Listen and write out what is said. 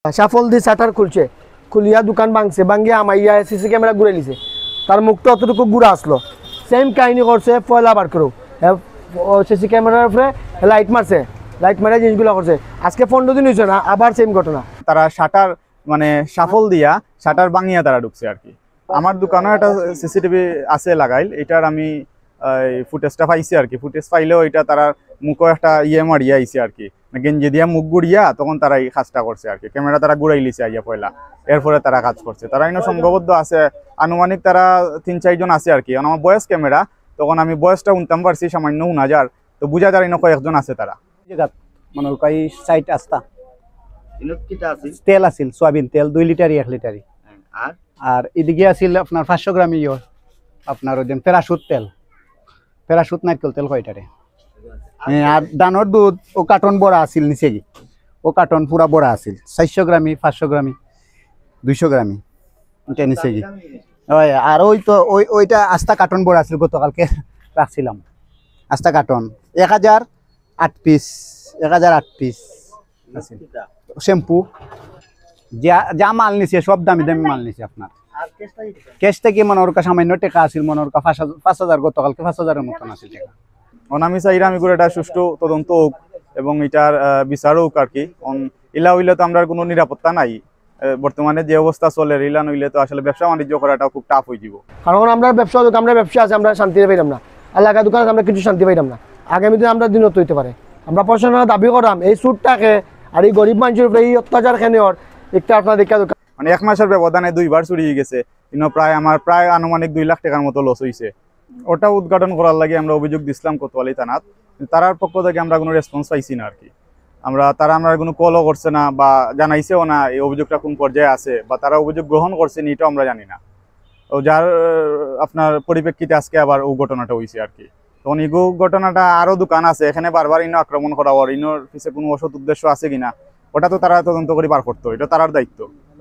Shuffle দিয়ে shutter খুলছে, খুলিয়া দোকান ভাঙছে, ভাঙিয়া আমাইয়া সিসি ক্যামেরা ঘুরে নিছে, তার মুখটা অতটুকু ঘুরা আসলো। সেম কাহিনী করছে পয়লা বার করেও সিসি ক্যামেরার উপরে লাইট মারছে, লাইট মারা জিনিসগুলো করছে। আজকে 15 দিন হয়েছে না, আবার সেম ঘটনা। তারা শাটার মানে সাফল দিয়া শাটার ভাঙিয়া তারা ঢুকছে আর কি। আমার দোকানেও একটা সিসিটিভি আছে লাগাইল, এটার আমি ফুটেজটা পাইছি আর কি। ফুটেজ পাইলেও এটা তারা মুখও একটা মারিয়া আইছে আর কি, গেঞ্জি দিয়া মুখ গুড়িয়া তখন তারা এই কাজটা করছে আর কি। ক্যামেরা তারা ঘুরাই লিছে আইয়া পয়লা, এরপরে তারা কাজ করছে। তারা ইনো সংঘবদ্ধ আছে, আনুমানিক তারা 3-4 জন আছে আর কি। আমার বয়স ক্যামেরা, তখন আমি বয়সটা উনতাম পারছি সামান্য 9,000, তো বুঝা যায় ইনো কয়েকজন আছে তারা। মানে কই সাইট আস্তা তেল আছিল, সয়াবিন তেল 2 লিটারই 1 লিটারই। আর এদিকে আছিল আপনার 500 গ্রাম আপনার ওই দিন প্যারাশুট তেল, প্যারাশুট নারকেল তেল কয়টারে। আর দানোর দুধ ও কার্টন বড়া আছিল নিচে কি, ও কার্টন পুরা বড়া আছিল 400 গ্রামই 500 গ্রামই 200 গ্রামই এটা নিচে কি। ওই আর ওই তো ওইটা আস্তা কার্টন বড়া আছিল, গতকালকে রাখছিলাম আস্তা কার্টন 1008 পিস, 1008 পিস আছে। শ্যাম্পু যা মাল নিছে সব দামি দামি মাল নিছে আপনার। ক্যাশ থেকে মনে ওর সামান্য টাকা আছিল, মনে ওর 5,000, গতকালকে 5,000-এর মতন আছিল টাকা। আমি চাইরা আমি করে এটা সুষ্ঠু তদন্ত হোক এবং এটার বিচার হোক আর কি। ইলা হইলে তো আমরা কোনো নিরাপত্তা নাই বর্তমানে যে অবস্থা চলে। ইলা নইলে তো আসলে ব্যবসা বাণিজ্য করাটা খুব টাফ হয়ে যাব। কারণ আমরা ব্যবসা আছে, আমরা শান্তি পাইলাম না, এলাকা দোকান আমরা কিছু শান্তি পাইলাম না। আগামী দিনে আমরা দিনত হইতে পারে। আমরা প্রশাসনের দাবি করাম এই সুটটাকে আর এই গরিব মানুষের উপরে এই অত্যাচার খেনেওর একটা আপনার দেখা দোকান। মানে 1 মাসের ব্যবধানে 2বার চুরি হয়ে গেছে, কিন্তু প্রায় আনুমানিক 2 লাখ টাকার মতো লস হয়েছে। ওটা উদ্ঘাটন করার লাগে আমরা অভিযোগ দিছিলাম কোতোয়ালি থানাত, তারার পক্ষ থেকে আমরা কোনো রেসপন্স পাইছি না আর কি। তারা আমরা কোনো কলও করছে না বা জানাইছেও না এই অভিযোগটা কোন পর্যায়ে আছে, বা তারা অভিযোগ গ্রহণ করছে নি এটাও আমরা জানি না। ও যার আপনার পরিপ্রেক্ষিতে আজকে আবার ও ঘটনাটা হয়েছে আর কি। তখন এই ঘটনাটা আরও দোকান আছে এখানে বারবার ইনো আক্রমণ করা, ওর ইনোর পিছিয়ে কোনো অসৎ উদ্দেশ্য আছে কিনা ওটা তো তারা তদন্ত করে বার করতো, এটা তারার দায়িত্ব।